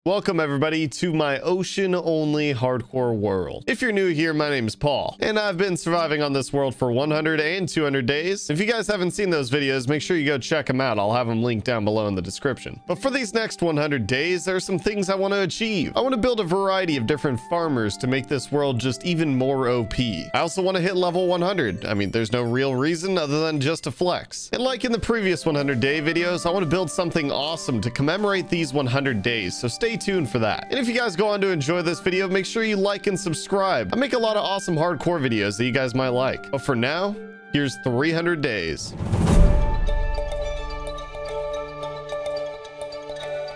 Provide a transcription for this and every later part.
Welcome everybody to my ocean-only hardcore world. If you're new here, my name is Paul, and I've been surviving on this world for 100 and 200 days. If you guys haven't seen those videos, make sure you go check them out. I'll have them linked down below in the description. But for these next 100 days, there are some things I want to achieve. I want to build a variety of different farmers to make this world just even more OP. I also want to hit level 100. I mean, there's no real reason other than just to flex. And like in the previous 100-day videos, I want to build something awesome to commemorate these 100 days, so stay tuned for that. And if you guys go on to enjoy this video, make sure you like and subscribe. I make a lot of awesome hardcore videos that you guys might like. But for now, here's 300 days.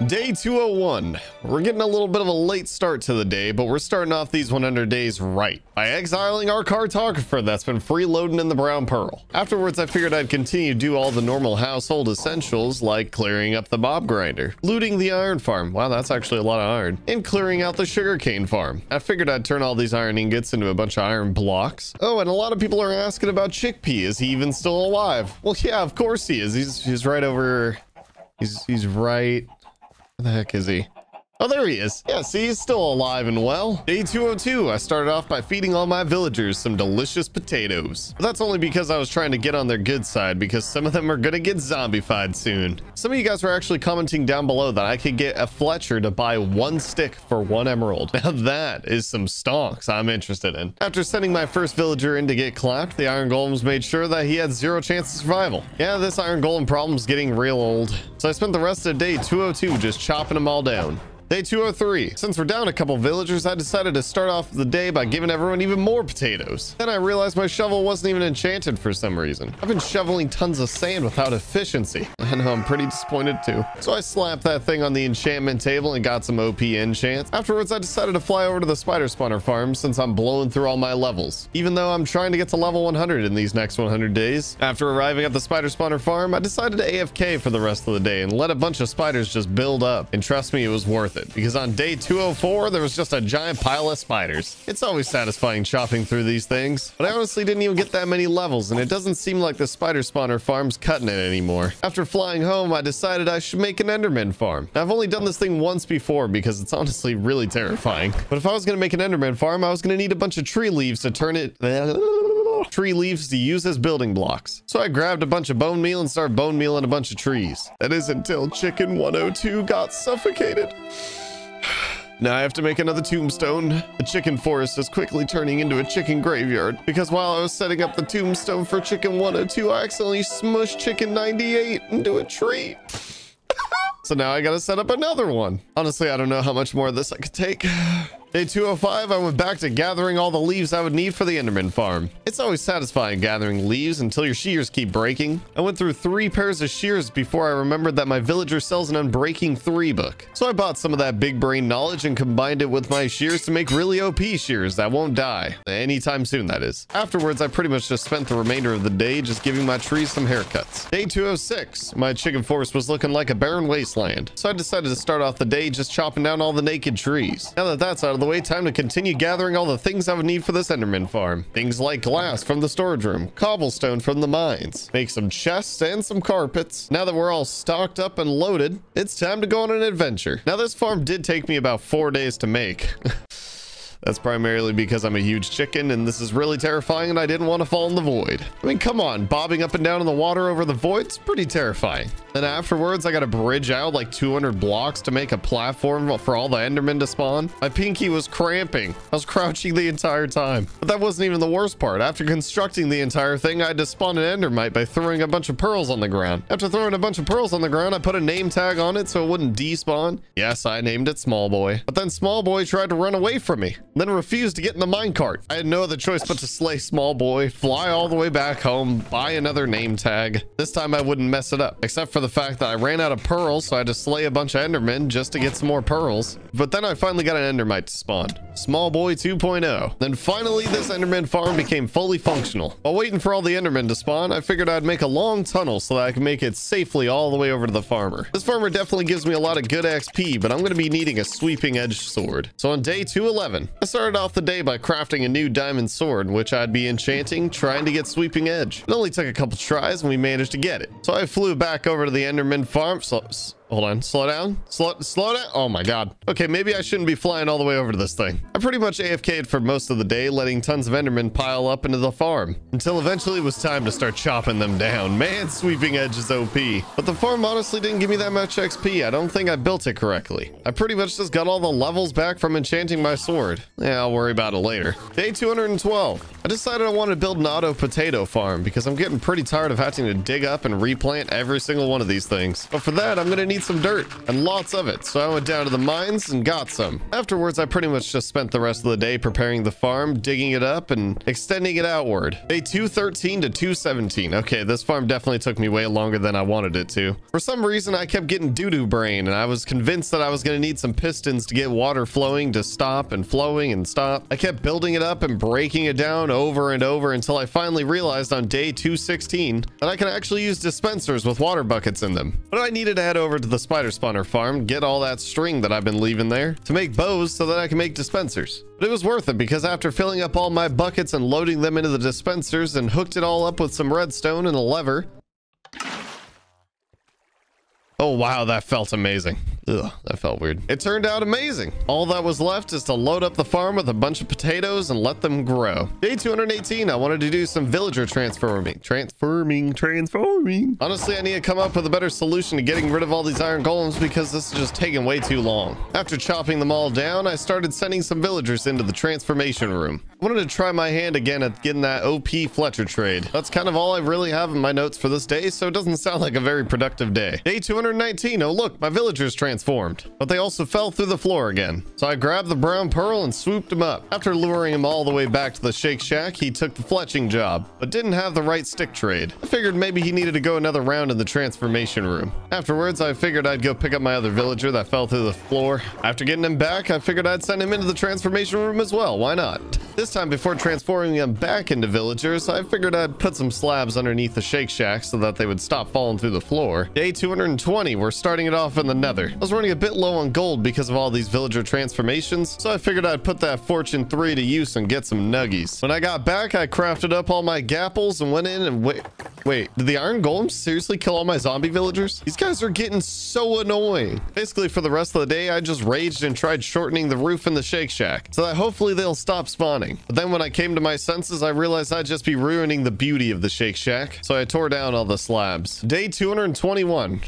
Day 201. We're getting a little bit of a late start to the day, but we're starting off these 100 days right by exiling our cartographer that's been freeloading in the Brown Pearl. Afterwards, I figured I'd continue to do all the normal household essentials like clearing up the mob grinder, looting the iron farm. Wow, that's actually a lot of iron. And clearing out the sugarcane farm. I figured I'd turn all these iron ingots into a bunch of iron blocks. Oh, and a lot of people are asking about Chickpea. Is he even still alive? Well, yeah, of course he is. He's right over... He's right... Where the heck is he? Oh, there he is. Yeah, see, he's still alive and well. Day 202, I started off by feeding all my villagers some delicious potatoes. But that's only because I was trying to get on their good side, because some of them are gonna get zombified soon. Some of you guys were actually commenting down below that I could get a Fletcher to buy 1 stick for 1 emerald. Now that is some stonks I'm interested in. After sending my first villager in to get clapped, the iron golems made sure that he had 0 chance of survival. Yeah, this iron golem problem's getting real old. So I spent the rest of day 202 just chopping them all down. Day 203. Since we're down a couple villagers, I decided to start off the day by giving everyone even more potatoes. Then I realized my shovel wasn't even enchanted for some reason. I've been shoveling tons of sand without efficiency. I know, I'm pretty disappointed too. So I slapped that thing on the enchantment table and got some OP enchants. Afterwards, I decided to fly over to the spider spawner farm since I'm blowing through all my levels, even though I'm trying to get to level 100 in these next 100 days. After arriving at the spider spawner farm, I decided to AFK for the rest of the day and let a bunch of spiders just build up. And trust me, it was worth it, because on day 204 there was just a giant pile of spiders. It's always satisfying chopping through these things, but I honestly didn't even get that many levels, and it doesn't seem like the spider spawner farm's cutting it anymore. After flying home, I decided I should make an enderman farm. Now, I've only done this thing once before because it's honestly really terrifying, but if I was going to make an enderman farm, I was going to need a bunch of tree leaves to turn it tree leaves to use as building blocks. So I grabbed a bunch of bone meal and started bone mealing a bunch of trees. That is until chicken 102 got suffocated. Now I have to make another tombstone. The chicken forest is quickly turning into a chicken graveyard because while I was setting up the tombstone for chicken 102, I accidentally smushed chicken 98 into a tree. So now I gotta set up another one. Honestly, I don't know how much more of this I could take. Day 205, I went back to gathering all the leaves I would need for the enderman farm. It's always satisfying gathering leaves until your shears keep breaking. I went through 3 pairs of shears before I remembered that my villager sells an Unbreaking 3 book. So I bought some of that big brain knowledge and combined it with my shears to make really OP shears that won't die. Anytime soon, that is. Afterwards, I pretty much just spent the remainder of the day just giving my trees some haircuts. Day 206, my chicken forest was looking like a barren wasteland. So I decided to start off the day just chopping down all the naked trees. Now that that's out of the way, time to continue gathering all the things I would need for this enderman farm. Things like glass from the storage room, cobblestone from the mines, make some chests and some carpets. Now that we're all stocked up and loaded, it's time to go on an adventure. Now this farm did take me about 4 days to make. That's primarily because I'm a huge chicken and this is really terrifying and I didn't want to fall in the void. I mean, come on, bobbing up and down in the water over the void's pretty terrifying. Then afterwards, I got to bridge out like 200 blocks to make a platform for all the endermen to spawn. My pinky was cramping. I was crouching the entire time. But that wasn't even the worst part. After constructing the entire thing, I had to spawn an endermite by throwing a bunch of pearls on the ground. After throwing a bunch of pearls on the ground, I put a name tag on it so it wouldn't despawn. Yes, I named it Small Boy. But then Small Boy tried to run away from me, then refused to get in the minecart. I had no other choice but to slay Small Boy, fly all the way back home, buy another name tag. This time I wouldn't mess it up, except for the fact that I ran out of pearls, so I had to slay a bunch of endermen just to get some more pearls. But then I finally got an endermite to spawn. Small Boy 2.0. Then finally this enderman farm became fully functional. While waiting for all the endermen to spawn, I figured I'd make a long tunnel so that I can make it safely all the way over to the farmer. This farmer definitely gives me a lot of good XP, but I'm going to be needing a sweeping edge sword. So on day 211, I started off the day by crafting a new diamond sword, which I'd be enchanting, trying to get sweeping edge. It only took a couple tries and we managed to get it. So I flew back over to the enderman farm. Hold on. Slow down. Slow down. Oh my God. Okay, maybe I shouldn't be flying all the way over to this thing. I pretty much AFK'd for most of the day, letting tons of Endermen pile up into the farm until eventually it was time to start chopping them down. Man, Sweeping Edge is OP. But the farm honestly didn't give me that much XP. I don't think I built it correctly. I pretty much just got all the levels back from enchanting my sword. Yeah, I'll worry about it later. Day 212. I decided I wanted to build an auto potato farm because I'm getting pretty tired of having to dig up and replant every single one of these things. But for that, I'm going to need some dirt and lots of it. So I went down to the mines and got some. Afterwards, I pretty much just spent the rest of the day preparing the farm, digging it up and extending it outward. Day 213 to 217. Okay, this farm definitely took me way longer than I wanted it to. For some reason, I kept getting doo-doo brain and I was convinced that I was going to need some pistons to get water flowing to stop and flowing and stop. I kept building it up and breaking it down over and over until I finally realized on day 216 that I can actually use dispensers with water buckets in them. But I needed to head over to the spider spawner farm, get all that string that I've been leaving there to make bows so that I can make dispensers. But it was worth it because after filling up all my buckets and loading them into the dispensers and hooked it all up with some redstone and a lever. Oh wow, that felt amazing. Ugh, that felt weird. It turned out amazing. All that was left is to load up the farm with a bunch of potatoes and let them grow. Day 218, I wanted to do some villager transforming. Honestly, I need to come up with a better solution to getting rid of all these iron golems because this is just taking way too long. After chopping them all down, I started sending some villagers into the transformation room. I wanted to try my hand again at getting that OP Fletcher trade. That's kind of all I really have in my notes for this day, so it doesn't sound like a very productive day. Day 219, oh look, my villagers transformed, but they also fell through the floor again. So I grabbed the brown pearl and swooped him up. After luring him all the way back to the Shake Shack, he took the fletching job, but didn't have the right stick trade. I figured maybe he needed to go another round in the transformation room. Afterwards, I figured I'd go pick up my other villager that fell through the floor. After getting him back, I figured I'd send him into the transformation room as well. Why not? This time, before transforming them back into villagers, I figured I'd put some slabs underneath the Shake Shack so that they would stop falling through the floor. Day 220, we're starting it off in the nether. I was running a bit low on gold because of all these villager transformations, so I figured I'd put that fortune 3 to use and get some nuggies. When I got back, I crafted up all my gapples and went in and wait, did the iron golems seriously kill all my zombie villagers? These guys are getting so annoying. Basically, for the rest of the day, I just raged and tried shortening the roof in the Shake Shack so that hopefully they'll stop spawning. But then when I came to my senses, I realized I'd just be ruining the beauty of the Shake Shack, so I tore down all the slabs. Day 221.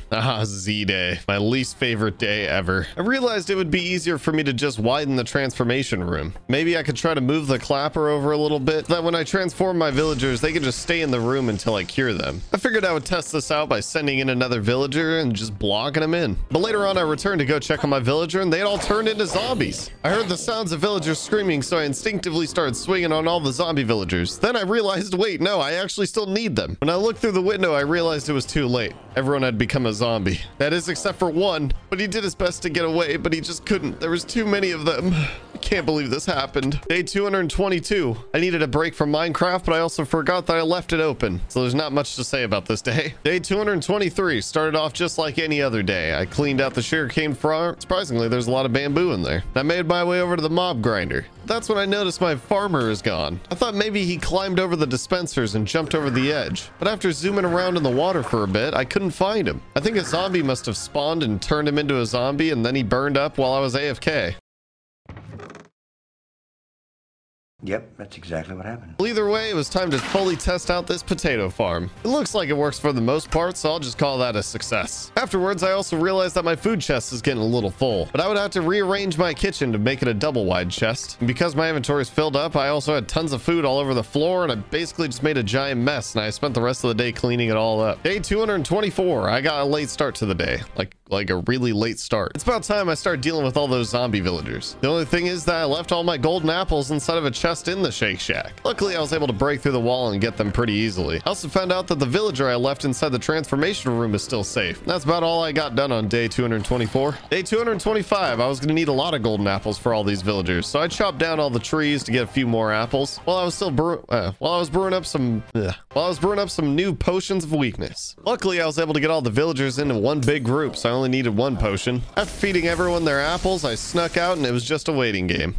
Z-Day. My least favorite day ever. I realized it would be easier for me to just widen the transformation room. Maybe I could try to move the clapper over a little bit, so that when I transform my villagers, they can just stay in the room until I cure them. I figured I would test this out by sending in another villager and just blocking them in. But later on, I returned to go check on my villager, and they had all turned into zombies. I heard the sounds of villagers screaming, so I instinctively started swinging on all the zombie villagers. Then I realized, wait, no, I actually still need them. When I looked through the window, I realized it was too late. Everyone had become a zombie. That is, except for one, but he did his best to get away, but he just couldn't. There was too many of them. I can't believe this happened. Day 222. I needed a break from Minecraft, but I also forgot that I left it open. So there's not much to say about this day. Day 223 started off just like any other day. I cleaned out the sugarcane farm. Surprisingly, there's a lot of bamboo in there. I made my way over to the mob grinder. That's when I noticed my farmer is gone. I thought maybe he climbed over the dispensers and jumped over the edge. But after zooming around in the water for a bit, I couldn't find him. I think a zombie must have spawned and turned him into a zombie, and then he burned up while I was AFK. Yep, that's exactly what happened. Well, either way, it was time to fully test out this potato farm. It looks like it works for the most part, so I'll just call that a success. Afterwards, I also realized that my food chest is getting a little full, but I would have to rearrange my kitchen to make it a double wide chest. And because my inventory is filled up, I also had tons of food all over the floor, and I basically just made a giant mess, and I spent the rest of the day cleaning it all up. Day 224, I got a late start to the day. Like a really late start. It's about time I start dealing with all those zombie villagers. The only thing is that I left all my golden apples inside of a chest in the Shake Shack. Luckily, I was able to break through the wall and get them pretty easily. I also found out that the villager I left inside the transformation room is still safe. That's about all I got done on day 224. Day 225, I was gonna need a lot of golden apples for all these villagers, so I chopped down all the trees to get a few more apples while I was still brewing up some new potions of weakness. Luckily, I was able to get all the villagers into one big group, so I only needed one potion. After feeding everyone their apples, I snuck out and it was just a waiting game.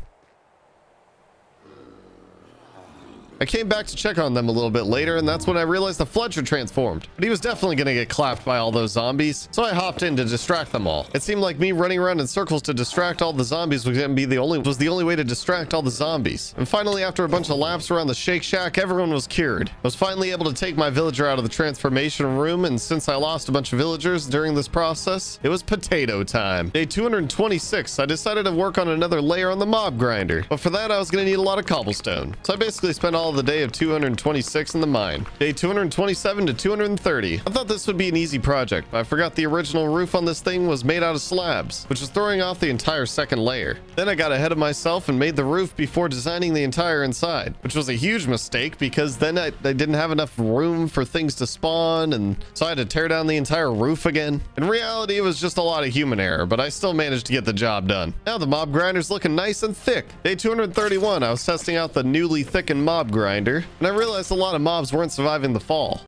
I came back to check on them a little bit later, and that's when I realized the Fletcher transformed. But he was definitely going to get clapped by all those zombies, so I hopped in to distract them all. It seemed like me running around in circles to distract all the zombies was the only way to distract all the zombies. And finally, after a bunch of laps around the Shake Shack, everyone was cured. I was finally able to take my villager out of the transformation room, and since I lost a bunch of villagers during this process, it was potato time. Day 226, I decided to work on another layer on the mob grinder, but for that I was going to need a lot of cobblestone. So I basically spent all of the day of 226 in the mine. Day 227 to 230. I thought this would be an easy project, but I forgot the original roof on this thing was made out of slabs, which was throwing off the entire second layer. Then I got ahead of myself and made the roof before designing the entire inside, which was a huge mistake because then I didn't have enough room for things to spawn, and so I had to tear down the entire roof again. In reality, it was just a lot of human error, but I still managed to get the job done. Now the mob grinder's looking nice and thick. Day 231, I was testing out the newly thickened mob grinder, and I realized a lot of mobs weren't surviving the fall.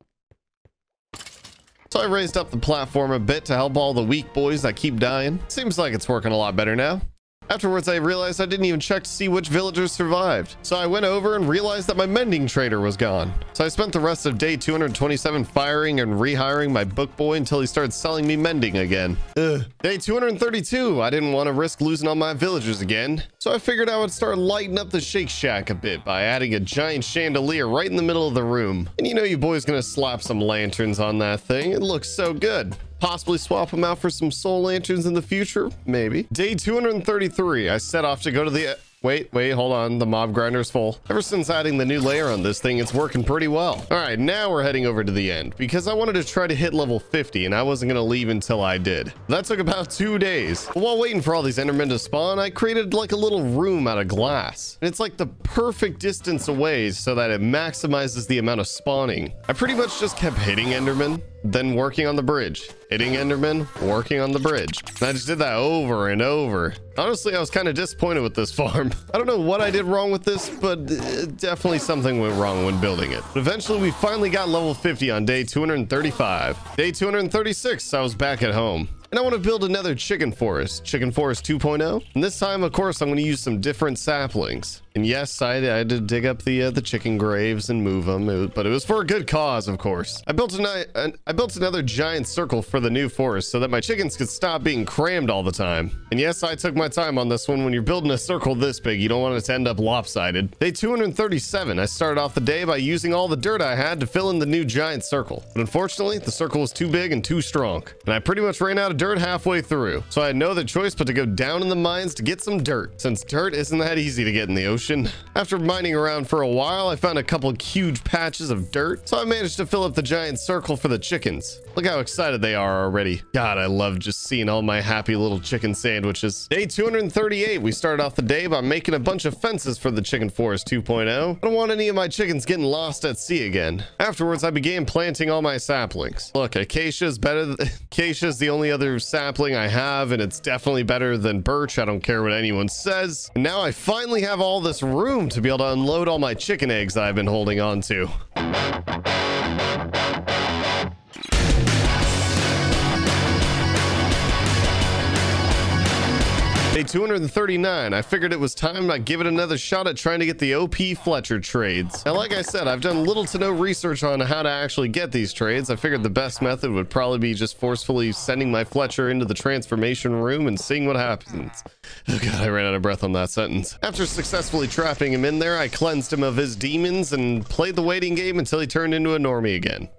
So I raised up the platform a bit to help all the weak boys that keep dying. Seems like it's working a lot better now. Afterwards, I realized I didn't even check to see which villagers survived. So I went over and realized that my mending trader was gone. So I spent the rest of day 227 firing and rehiring my book boy until he started selling me mending again. Day 232, I didn't want to risk losing all my villagers again. So I figured I would start lighting up the Shake Shack a bit by adding a giant chandelier right in the middle of the room. And you know you boys gonna slap some lanterns on that thing. It looks so good. Possibly swap them out for some soul lanterns in the future, maybe. Day 233, I set off to go to the... Wait, hold on. The mob grinder's full. Ever since adding the new layer on this thing, it's working pretty well. All right, now we're heading over to the end because I wanted to try to hit level 50 and I wasn't going to leave until I did. That took about 2 days. But while waiting for all these Endermen to spawn, I created like a little room out of glass. And it's like the perfect distance away so that it maximizes the amount of spawning. I pretty much just kept hitting Endermen, then working on the bridge. Hitting Enderman, working on the bridge. And I just did that over and over. Honestly, I was kind of disappointed with this farm. I don't know what I did wrong with this, but definitely something went wrong when building it. But eventually, we finally got level 50 on day 235. Day 236, I was back at home. And I want to build another chicken forest 2.0. And this time, of course, I'm going to use some different saplings. And yes, I had to dig up the chicken graves and move them, but it was for a good cause, of course. I built another giant circle for the new forest so that my chickens could stop being crammed all the time. And yes, I took my time on this one. When you're building a circle this big, you don't want it to end up lopsided. Day 237, I started off the day by using all the dirt I had to fill in the new giant circle. But unfortunately, the circle was too big and too strong. And I pretty much ran out of dirt halfway through. So I had no other choice but to go down in the mines to get some dirt, since dirt isn't that easy to get in the ocean. After mining around for a while, I found a couple huge patches of dirt, so I managed to fill up the giant circle for the chickens. Look how excited they are already. God, I love just seeing all my happy little chicken sandwiches. Day 238, we started off the day by making a bunch of fences for the chicken forest 2.0. I don't want any of my chickens getting lost at sea again. Afterwards, I began planting all my saplings. Look, acacia's the only other sapling I have, and it's definitely better than birch. I don't care what anyone says. And now I finally have all this room to be able to unload all my chicken eggs that I've been holding on to. Day 239, I figured it was time I give it another shot at trying to get the OP Fletcher trades. Now, like I said, I've done little to no research on how to actually get these trades. I figured the best method would probably be just forcefully sending my Fletcher into the transformation room and seeing what happens. Oh god, I ran out of breath on that sentence. After successfully trapping him in there, I cleansed him of his demons and played the waiting game until he turned into a normie again.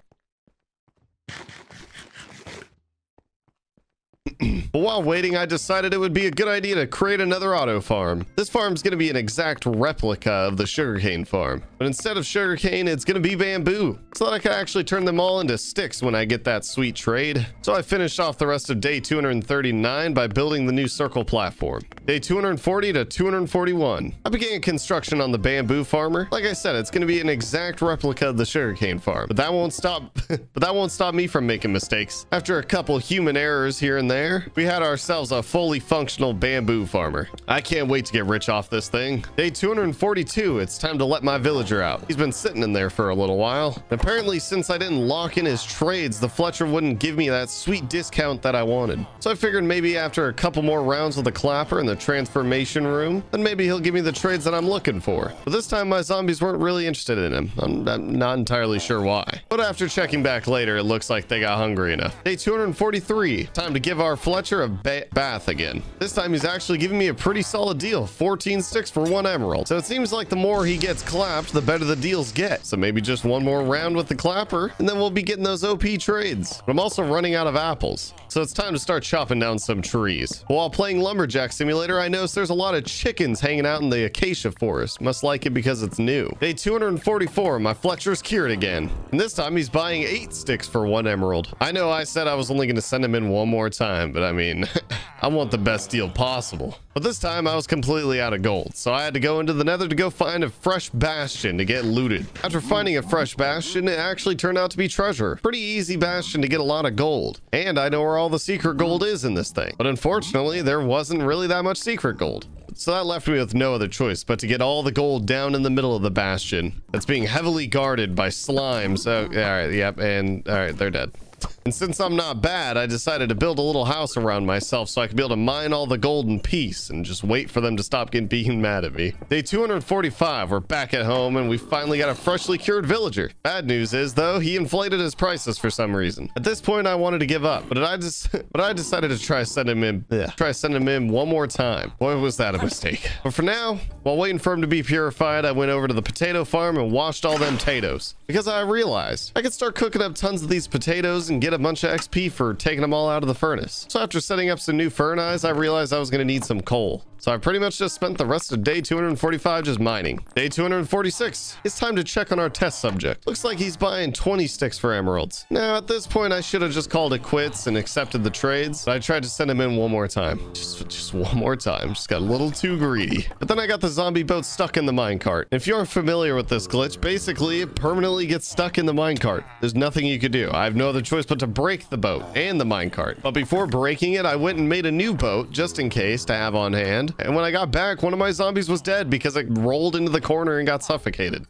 But while waiting, I decided it would be a good idea to create another auto farm. This farm's going to be an exact replica of the sugarcane farm. But instead of sugarcane, it's going to be bamboo, so that I can actually turn them all into sticks when I get that sweet trade. So I finished off the rest of day 239 by building the new circle platform. Day 240 to 241. I began construction on the bamboo farmer. Like I said, it's going to be an exact replica of the sugarcane farm. But that won't stop me from making mistakes. After a couple human errors here and there, we had ourselves a fully functional bamboo farmer. I can't wait to get rich off this thing. Day 242, it's time to let my villager out. He's been sitting in there for a little while. Apparently, since I didn't lock in his trades, the Fletcher wouldn't give me that sweet discount that I wanted. So I figured maybe after a couple more rounds with the clapper and the transformation room, then maybe he'll give me the trades that I'm looking for. But this time my zombies weren't really interested in him. I'm not entirely sure why. But after checking back later, it looks like they got hungry enough. Day 243. Time to give our Fletcher a bath again. This time he's actually giving me a pretty solid deal. 14 sticks for 1 emerald. So it seems like the more he gets clapped, the better the deals get. So maybe just one more round with the clapper, and then we'll be getting those OP trades. But I'm also running out of apples, so it's time to start chopping down some trees. While playing Lumberjack Simulator, I noticed there's a lot of chickens hanging out in the acacia forest. Must like it because it's new. Day 244, my Fletcher's cured again. And this time he's buying 8 sticks for 1 emerald. I know I said I was only going to send him in one more time, but I mean, I want the best deal possible. But this time I was completely out of gold, so I had to go into the nether to go find a fresh bastion to get looted. After finding a fresh bastion, it actually turned out to be treasure. Pretty easy bastion to get a lot of gold. And I know where all the secret gold is in this thing. But unfortunately, there wasn't really that much secret gold. So that left me with no other choice but to get all the gold down in the middle of the bastion that's being heavily guarded by slimes. Oh, all right, yep, and all right, they're dead. And since I'm not bad, I decided to build a little house around myself so I could be able to mine all the gold in peace and just wait for them to stop being mad at me. Day 245, we're back at home and we finally got a freshly cured villager. Bad news is, though, he inflated his prices for some reason. At this point, I wanted to give up, but I decided to try sending him in one more time. Boy, was that a mistake. But for now, while waiting for him to be purified, I went over to the potato farm and washed all them potatoes because I realized I could start cooking up tons of these potatoes and get a bunch of XP for taking them all out of the furnace. So after setting up some new furnace, I realized I was going to need some coal. So I pretty much just spent the rest of day 245 just mining. Day 246. It's time to check on our test subject. Looks like he's buying 20 sticks for emeralds. Now at this point I should have just called it quits and accepted the trades, but I tried to send him in one more time. Just one more time. Just got a little too greedy. But then I got the zombie boat stuck in the minecart. If you aren't familiar with this glitch, basically it permanently gets stuck in the minecart. There's nothing you could do. I have no other choice but to break the boat and the minecart. But before breaking it, I went and made a new boat just in case to have on hand. And when I got back, one of my zombies was dead because it rolled into the corner and got suffocated.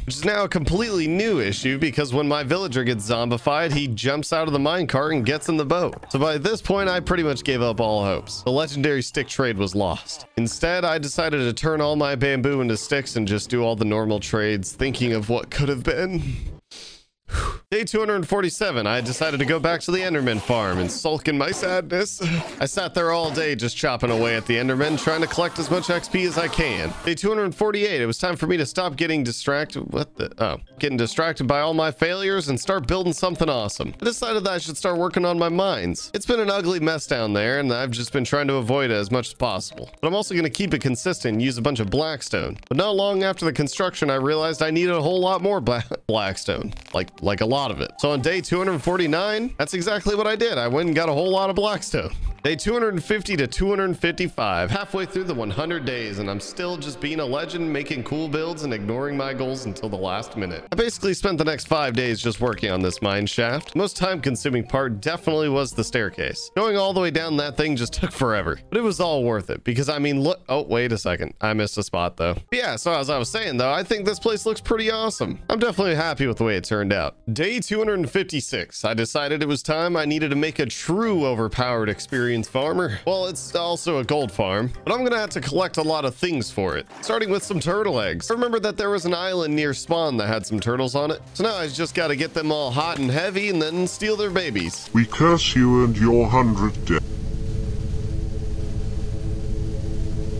Which is now a completely new issue because when my villager gets zombified, he jumps out of the minecart and gets in the boat. So by this point, I pretty much gave up all hopes. The legendary stick trade was lost. Instead, I decided to turn all my bamboo into sticks and just do all the normal trades, thinking of what could have been. Day 247, I decided to go back to the Enderman farm and sulk in my sadness. I sat there all day just chopping away at the Enderman, trying to collect as much XP as I can. Day 248, it was time for me to stop getting distracted. Getting distracted by all my failures and start building something awesome. I decided that I should start working on my mines. It's been an ugly mess down there, and I've just been trying to avoid it as much as possible. But I'm also going to keep it consistent and use a bunch of blackstone. But not long after the construction, I realized I needed a whole lot more blackstone. Like a lot of it. So on day 249, that's exactly what I did. I went and got a whole lot of blackstone. Day 250 to 255, halfway through the 100 days, and I'm still just being a legend, making cool builds and ignoring my goals until the last minute. I basically spent the next 5 days just working on this mine shaft. The most time-consuming part definitely was the staircase. Going all the way down that thing just took forever, but it was all worth it because I mean, look, oh, wait a second. I missed a spot though. But yeah, so as I was saying though, I think this place looks pretty awesome. I'm definitely happy with the way it turned out. Day 256, I decided it was time I needed to make a true overpowered experience farmer. Well, it's also a gold farm, but I'm gonna have to collect a lot of things for it, starting with some turtle eggs. I remember that there was an island near spawn that had some turtles on it, so now I just got to get them all hot and heavy and then steal their babies. We curse you and your 100 deaths.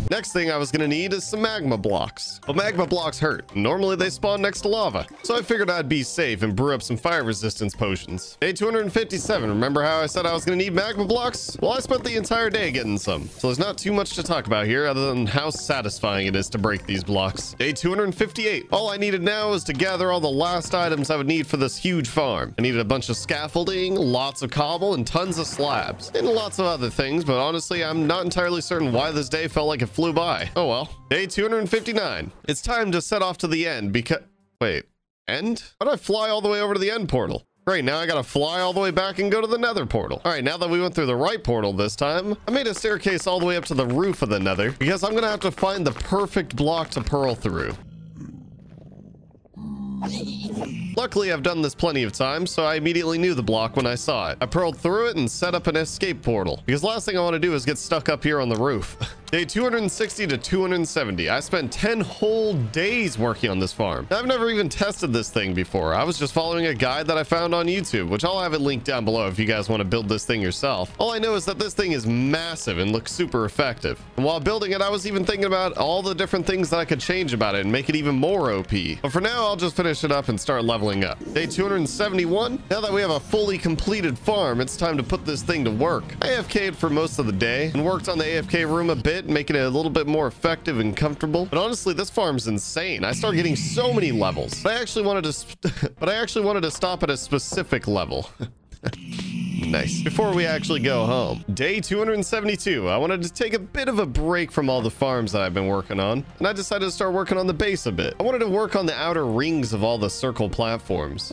Next thing I was gonna need is some magma blocks. But magma blocks hurt. Normally they spawn next to lava. So I figured I'd be safe and brew up some fire resistance potions. Day 257, remember how I said I was gonna need magma blocks? Well, I spent the entire day getting some. So there's not too much to talk about here other than how satisfying it is to break these blocks. Day 258. All I needed now is to gather all the last items I would need for this huge farm. I needed a bunch of scaffolding, lots of cobble, and tons of slabs. And lots of other things, but honestly, I'm not entirely certain why this day felt like it flew by. Oh well. Day 259. It's time to set off to the end because... Wait. End? How do I fly all the way over to the end portal? Great, now I gotta fly all the way back and go to the nether portal. All right, now that we went through the right portal this time, I made a staircase all the way up to the roof of the nether because I'm gonna have to find the perfect block to pearl through. Luckily, I've done this plenty of times, so I immediately knew the block when I saw it. I pearled through it and set up an escape portal because last thing I want to do is get stuck up here on the roof. Day 260 to 270. I spent 10 whole days working on this farm. I've never even tested this thing before. I was just following a guide that I found on YouTube, which I'll have it linked down below if you guys want to build this thing yourself. All I know is that this thing is massive and looks super effective. And while building it, I was even thinking about all the different things that I could change about it and make it even more OP. But for now, I'll just finish it up and start leveling up. Day 271. Now that we have a fully completed farm, it's time to put this thing to work. I AFK'd for most of the day and worked on the AFK room a bit, making it a little bit more effective and comfortable. But honestly, this farm's insane. I started getting so many levels. But I actually wanted to stop at a specific level. Nice. Before we actually go home, day 272, I wanted to take a bit of a break from all the farms that I've been working on, and I decided to start working on the base a bit. I wanted to work on the outer rings of all the circle platforms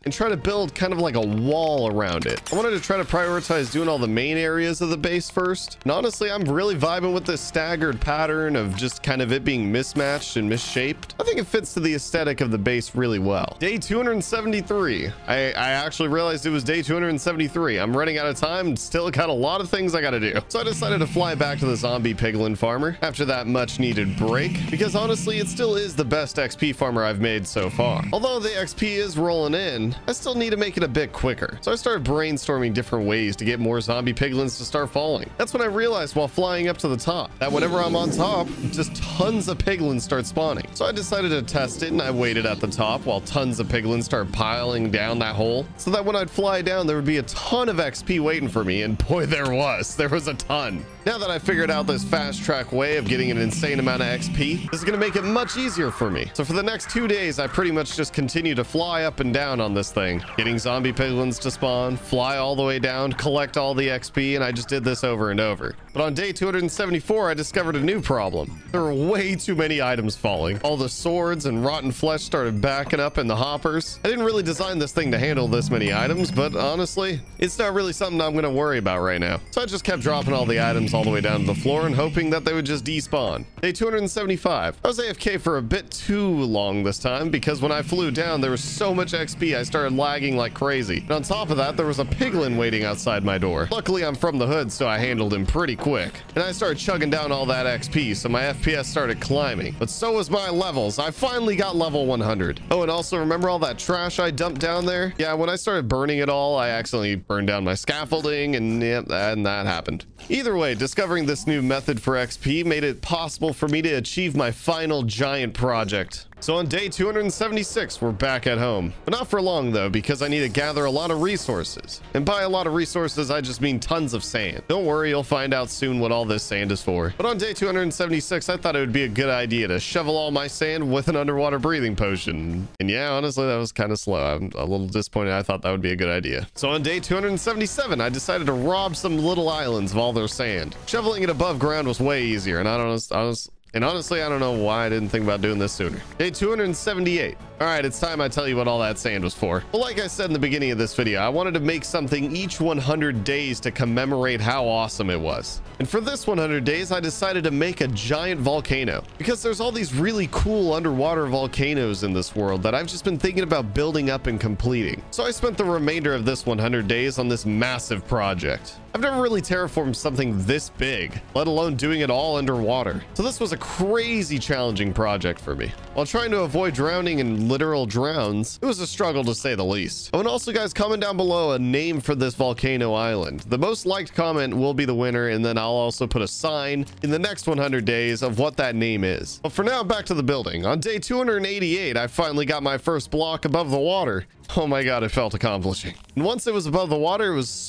and try to build kind of like a wall around it. I wanted to try to prioritize doing all the main areas of the base first. And honestly, I'm really vibing with this staggered pattern of just kind of it being mismatched and misshaped. I think it fits to the aesthetic of the base really well. Day 273. I actually realized it was day 273. I'm running out of time. Still got a lot of things I got to do. So I decided to fly back to the zombie piglin farmer after that much needed break, because honestly, it still is the best XP farmer I've made so far. Although the XP is rolling in, I still need to make it a bit quicker. So I started brainstorming different ways to get more zombie piglins to start falling. That's when I realized while flying up to the top that whenever I'm on top, just tons of piglins start spawning. So I decided to test it, and I waited at the top while tons of piglins start piling down that hole, so that when I'd fly down, there would be a ton of XP waiting for me. And boy, there was a ton. Now that I figured out this fast track way of getting an insane amount of XP, this is going to make it much easier for me. So for the next 2 days, I pretty much just continue to fly up and down on this thing, getting zombie piglins to spawn, fly all the way down, collect all the XP, and I just did this over and over. But on day 274, I discovered a new problem. There were way too many items falling. All the swords and rotten flesh started backing up in the hoppers. I didn't really design this thing to handle this many items, but honestly, it's not really something I'm going to worry about right now. So I just kept dropping all the items all the way down to the floor and hoping that they would just despawn. Day 275. I was AFK for a bit too long this time, because when I flew down, there was so much XP I started lagging like crazy. And on top of that, there was a piglin waiting outside my door. Luckily, I'm from the hood, so I handled him pretty quick. And I started chugging down all that XP, so my FPS started climbing. But so was my levels. I finally got level 100. Oh, and also remember all that trash I dumped down there? Yeah, when I started burning it all, I accidentally burned down my scaffolding, and yeah, and that happened. Either way, discovering this new method for XP made it possible for me to achieve my final giant project. So on day 276, we're back at home. But not for long though, because I need to gather a lot of resources. And by a lot of resources, I just mean tons of sand. Don't worry, you'll find out soon what all this sand is for. But on day 276, I thought it would be a good idea to shovel all my sand with an underwater breathing potion. And yeah, honestly, that was kind of slow. I'm a little disappointed. I thought that would be a good idea. So on day 277, I decided to rob some little islands of all their sand. Shoveling it above ground was way easier, and honestly, I don't know why I didn't think about doing this sooner. Day 278. All right, it's time I tell you what all that sand was for. Well, like I said in the beginning of this video, I wanted to make something each 100 days to commemorate how awesome it was. And for this 100 days, I decided to make a giant volcano, because there's all these really cool underwater volcanoes in this world that I've just been thinking about building up and completing. So I spent the remainder of this 100 days on this massive project. I've never really terraformed something this big, let alone doing it all underwater. So this was a crazy challenging project for me. While trying to avoid drowning in literal drowns, it was a struggle to say the least. Oh, and also guys, comment down below a name for this volcano island. The most liked comment will be the winner, and then I'll also put a sign in the next 100 days of what that name is. But for now, back to the building. On day 288, I finally got my first block above the water. Oh my god, it felt accomplishing. And once it was above the water, it was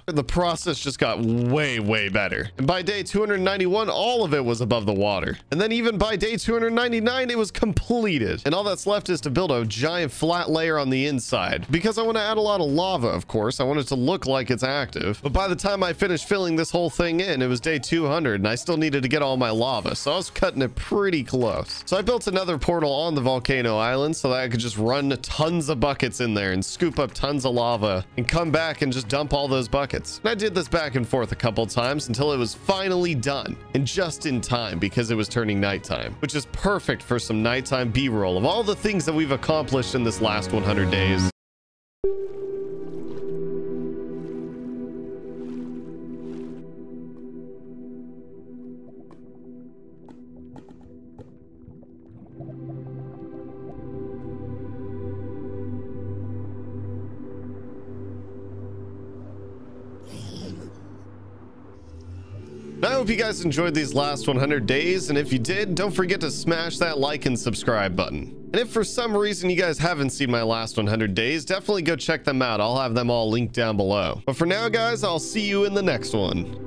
the process just got way better. And by day 291, all of it was above the water. And then even by day 299, it was completed. And all that's left is to build a giant flat layer on the inside. Because I want to add a lot of lava, of course. I want it to look like it's active. But by the time I finished filling this whole thing in, it was day 200, and I still needed to get all my lava. So I was cutting it pretty close. So I built another portal on the volcano island so that I could just run tons of buckets in there and scoop up tons of lava and come back and just dump all those buckets. And I did this back and forth a couple times until it was finally done, and just in time because it was turning nighttime, which is perfect for some nighttime B-roll of all the things that we've accomplished in this last 100 days. hope you guys enjoyed these last 100 days, and if you did, don't forget to smash that like and subscribe button. And if for some reason you guys haven't seen my last 100 days, definitely go check them out. I'll have them all linked down below. But for now, guys, I'll see you in the next one.